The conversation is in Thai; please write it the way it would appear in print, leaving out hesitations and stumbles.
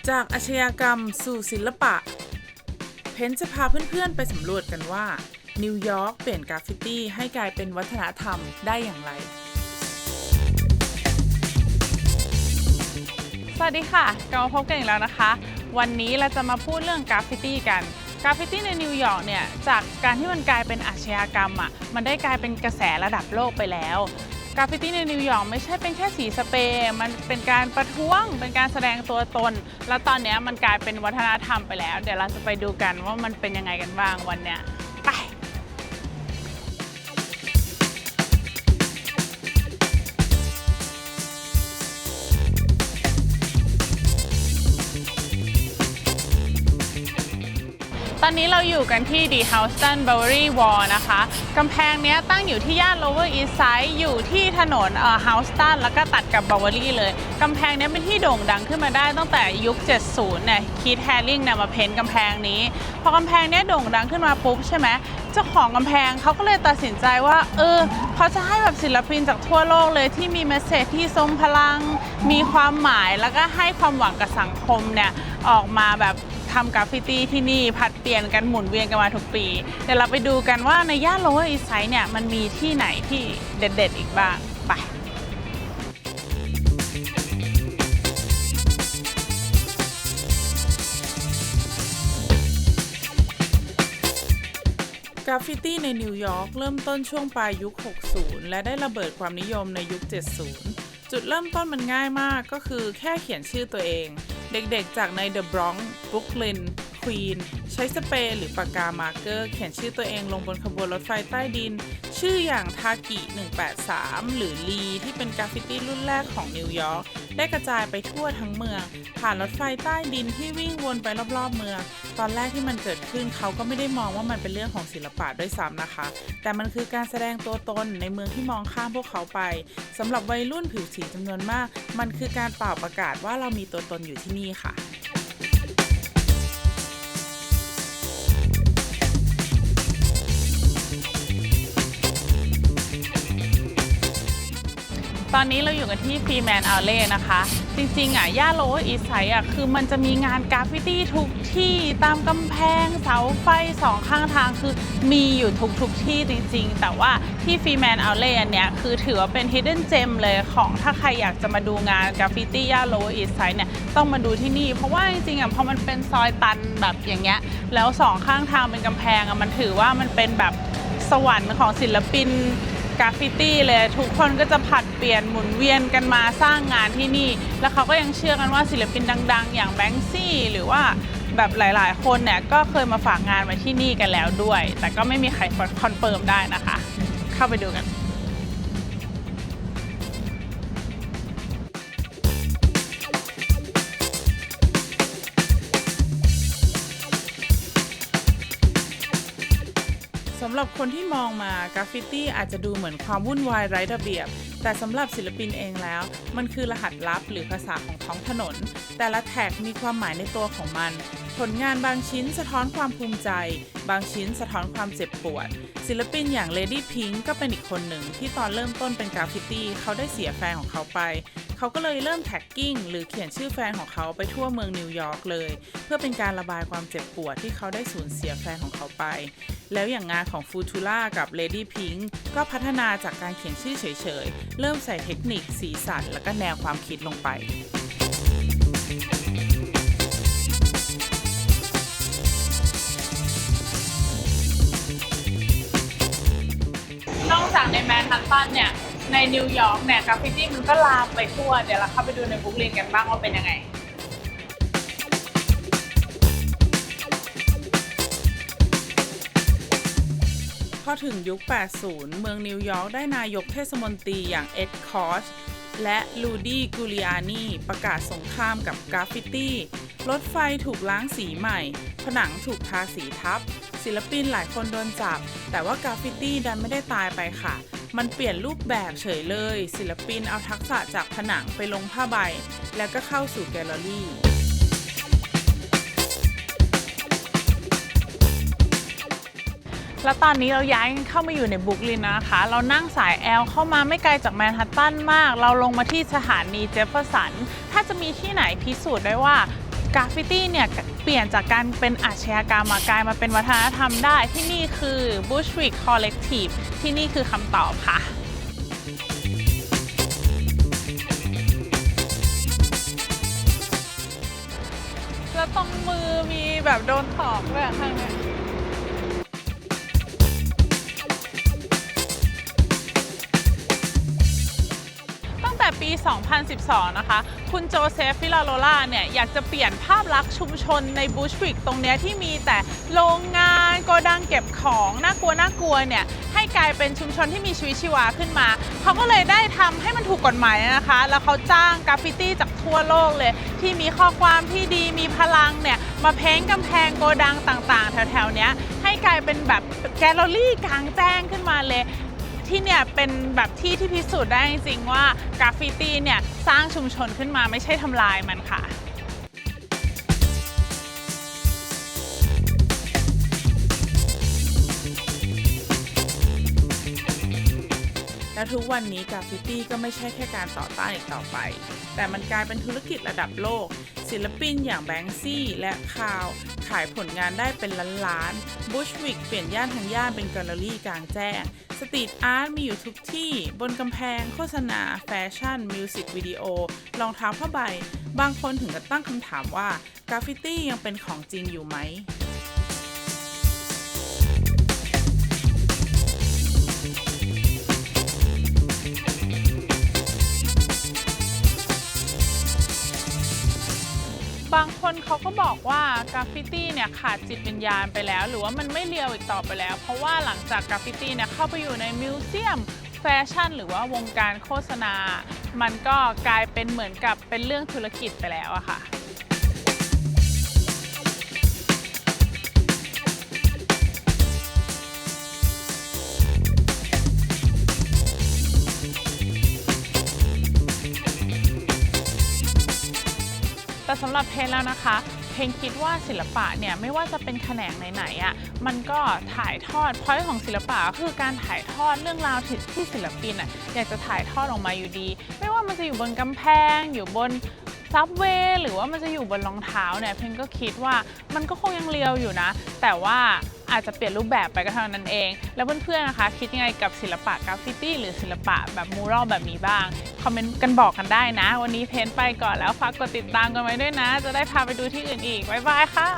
จากอาชญากรรมสู่ศิลปะเพนจะพาเพื่อนๆไปสำรวจกันว่านิวยอร์กเปลี่ยนกราฟฟิตี้ให้กลายเป็นวัฒนธรรมได้อย่างไรสวัสดีค่ะกลับมาพบกันอีกแล้วนะคะวันนี้เราจะมาพูดเรื่องกราฟฟิตี้กันกราฟฟิตี้ในนิวยอร์กเนี่ยจากการที่มันกลายเป็นอาชญากรรมมันได้กลายเป็นกระแสระดับโลกไปแล้วกราฟฟิตี้ในนิวยอร์กไม่ใช่เป็นแค่สีสเปรย์มันเป็นการประท้วงเป็นการแสดงตัวตนแล้วตอนนี้มันกลายเป็นวัฒนธรรมไปแล้วเดี๋ยวเราจะไปดูกันว่ามันเป็นยังไงกันบ้างวันเนี้ยไปตอนนี้เราอยู่กันที่ The Houston Bowery Wall นะคะกำแพงนี้ตั้งอยู่ที่ย่าน Lower East Side อยู่ที่ถนนHouston แล้วก็ตัดกับ Bowery เลยกำแพงนี้เป็นที่โด่งดังขึ้นมาได้ตั้งแต่ยุค 70 เนี่ยคีธ แฮร์ริงเนี่ยมาเพ้นท์กำแพงนี้พอกำแพงนี้โด่งดังขึ้นมาปุ๊บใช่ไหมเจ้าของกำแพงเขาก็เลยตัดสินใจว่าเขาจะให้แบบศิลปินจากทั่วโลกเลยที่มีเมสเสจที่ทรงพลังมีความหมายแล้วก็ให้ความหวังกับสังคมเนี่ยออกมาแบบทำกราฟฟิตี้ที่นี่ผัดเปลี่ยนกันหมุนเวียนกันมาทุกปีเดี๋ยวเราไปดูกันว่าในย่าน Lower East Side เนี่ยมันมีที่ไหนที่เด็ดๆอีกบ้างไปกราฟฟิตี้ในนิวยอร์กเริ่มต้นช่วงปลายยุค 60 และได้ระเบิดความนิยมในยุค 70 จุดเริ่มต้นมันง่ายมากก็คือแค่เขียนชื่อตัวเองเด็กๆจากในเดอะบรอนซ์บรุกลินควีนใช้สเปรย์หรือปากกามาร์กเกอร์เขียนชื่อตัวเองลงบนขบวนรถไฟใต้ดินชื่ออย่างทากิ183หรือลีที่เป็นกราฟฟิตี้รุ่นแรกของนิวยอร์กได้กระจายไปทั่วทั้งเมืองผ่านรถไฟใต้ดินที่วิ่งวนไปรอบๆเมืองตอนแรกที่มันเกิดขึ้นเขาก็ไม่ได้มองว่ามันเป็นเรื่องของศิลปะด้วยซ้ำนะคะแต่มันคือการแสดงตัวตนในเมืองที่มองข้ามพวกเขาไปสำหรับวัยรุ่นผิวสีจำนวนมากมันคือการเป่าประกาศว่าเรามีตัวตนอยู่ที่นี่ค่ะตอนนี้เราอยู่กันที่ฟรีแมนเอาท์เล่นะคะจริงๆย่าน Lower East Side คือมันจะมีงานกราฟฟิตี้ทุกที่ตามกำแพงเสาไฟสองข้างทางคือมีอยู่ทุกที่จริงๆแต่ว่าที่ฟรีแมนเอาท์เล่อันเนี้ยคือถือว่าเป็น Hidden Gem เลยของถ้าใครอยากจะมาดูงานกราฟฟิตี้ย่าน Lower East Side เนี่ยต้องมาดูที่นี่เพราะว่าจริงๆพอมันเป็นซอยตันแบบอย่างเงี้ยแล้วสองข้างทางเป็นกำแพงมันถือว่ามันเป็นแบบสวรรค์ของศิลปินกราฟฟิตี้เลยทุกคนก็จะผัดเปลี่ยนหมุนเวียนกันมาสร้างงานที่นี่แล้วเขาก็ยังเชื่อกันว่าศิลปินดังๆอย่างแบงค์ซี่หรือว่าแบบหลายๆคนเนี่ยก็เคยมาฝากงานไว้ที่นี่กันแล้วด้วยแต่ก็ไม่มีใครคอนเฟิร์มได้นะคะเข้าไปดูกันสำหรับคนที่มองมากราฟฟิตี้อาจจะดูเหมือนความวุ่นวายไร้ระเบียบแต่สำหรับศิลปินเองแล้วมันคือรหัสลับหรือภาษาของท้องถนนแต่ละแท็กมีความหมายในตัวของมันผลงานบางชิ้นสะท้อนความภูมิใจบางชิ้นสะท้อนความเจ็บปวดศิลปินอย่าง Lady Pink ก็เป็นอีกคนหนึ่งที่ตอนเริ่มต้นเป็นกราฟฟิตี้เขาได้เสียแฟนของเขาไปเขาก็เลยเริ่มแท็กกิ้งหรือเขียนชื่อแฟนของเขาไปทั่วเมืองนิวยอร์กเลยเพื่อเป็นการระบายความเจ็บปวดที่เขาได้สูญเสียแฟนของเขาไปแล้วอย่างงานของฟูทูล่ากับ Lady Pink ก็พัฒนาจากการเขียนชื่อเฉยๆเริ่มใส่เทคนิคสีสันและก็แนวความคิดลงไปนอกจากในแมนฮัตตันเนี่ยในนิวยอร์กเนี่ยกราฟฟิตี้มันก็ลามไปทั่วเดี๋ยวเราเข้าไปดูในบรุกลินกันบ้างว่าเป็นยังไงพอถึงยุค 80 เมืองนิวยอร์กได้นายกเทศมนตรีอย่างเอ็ด คอชและลูดี้กูลิอานีประกาศสงครามกับกราฟฟิตี้รถไฟถูกล้างสีใหม่ผนังถูกทาสีทับศิลปินหลายคนโดนจับแต่ว่ากราฟฟิตี้ดันไม่ได้ตายไปค่ะมันเปลี่ยนรูปแบบเฉยเลยศิลปินเอาทักษะจากผนังไปลงผ้าใบแล้วก็เข้าสู่แกลเลอรี่ แล้วตอนนี้เราย้ายเข้ามาอยู่ในบรุกลินนะคะเรานั่งสายแอลเข้ามาไม่ไกลจากแมนฮัตตันมากเราลงมาที่สถานีเจฟเฟอร์สันถ้าจะมีที่ไหนพิสูจน์ได้ว่า กราฟฟิตี้เนี่ยเปลี่ยนจากการเป็นอาชญากรรมกลายมาเป็นวัฒนธรรมได้ที่นี่คือ Bushwick Collective ที่นี่คือคำตอบค่ะแล้วตรงมือมีแบบโดนตอกด้วยข้างนี้ตั้งแต่ปี 2012 นะคะคุณโจเซฟ ฟิลาโรล่าเนี่ยอยากจะเปลี่ยนภาพลักษณ์ชุมชนในบูชวิกตรงเนี้ยที่มีแต่โรงงานโกดังเก็บของน่ากลัวเนี่ยให้กลายเป็นชุมชนที่มีชีวิตชีวาขึ้นมาเขาก็เลยได้ทำให้มันถูกกฎหมายนะคะแล้วเขาจ้างกราฟฟิตี้จากทั่วโลกเลยที่มีข้อความที่ดีมีพลังเนี่ยมาเพ้นท์กำแพงโกดังต่างๆแถวๆเนี้ยให้กลายเป็นแบบแกลเลอรี่กลางแจ้งขึ้นมาเลยที่เนี่ยเป็นแบบที่พิสูจน์ได้จริงๆว่ากราฟฟิตี้เนี่ยสร้างชุมชนขึ้นมาไม่ใช่ทำลายมันค่ะและทุกวันนี้กราฟฟิตี้ก็ไม่ใช่แค่การต่อต้านอีกต่อไปแต่มันกลายเป็นธุรกิจระดับโลกศิลปินอย่างแบงค์ซี่และคาวขายผลงานได้เป็นล้านๆบูชวิกเปลี่ยนย่านทั้งย่านเป็นแกลเลอรี่กลางแจ้งสตรีทอาร์ตมีอยู่ทุกที่บนกำแพงโฆษณาแฟชั่นมิวสิกวิดีโอรองเท้าผ้าใบบางคนถึงกับตั้งคำถามว่ากราฟฟิตี้ยังเป็นของจริงอยู่ไหมบางคนเขาก็บอกว่ากราฟฟิตี้เนี่ยขาดจิตวิญญาณไปแล้วหรือว่ามันไม่เรียวอีกต่อไปแล้วเพราะว่าหลังจากกราฟฟิตี้เนี่ยเข้าไปอยู่ในมิวเซียมแฟชั่นหรือว่าวงการโฆษณามันก็กลายเป็นเหมือนกับเป็นเรื่องธุรกิจไปแล้วอะค่ะแต่สำหรับเพนแล้วนะคะเพนคิดว่าศิลปะเนี่ยไม่ว่าจะเป็นแขนงไหนๆอ่ะมันก็ถ่ายทอดพอยต์ของศิลปะก็คือการถ่ายทอดเรื่องราวที่ศิลปินอ่ะอยากจะถ่ายทอดออกมาอยู่ดีไม่ว่ามันจะอยู่บนกำแพงอยู่บนซับเวย์หรือว่ามันจะอยู่บนรองเท้าเนี่ยเพนก็คิดว่ามันก็คงยังเรียวอยู่นะแต่ว่าอาจจะเปลี่ยนรูปแบบไปก็เท่านั้นเองแล้วเพื่อนๆนะคะคิดยังไงกับศิลปะกราฟฟิตี้หรือศิลปะแบบมูรัลแบบนี้บ้างคอมเมนต์กันบอกกันได้นะวันนี้เพนไปก่อนแล้วฝากกดติดตามกันไว้ด้วยนะจะได้พาไปดูที่อื่นอีกบ๊ายบายค่ะ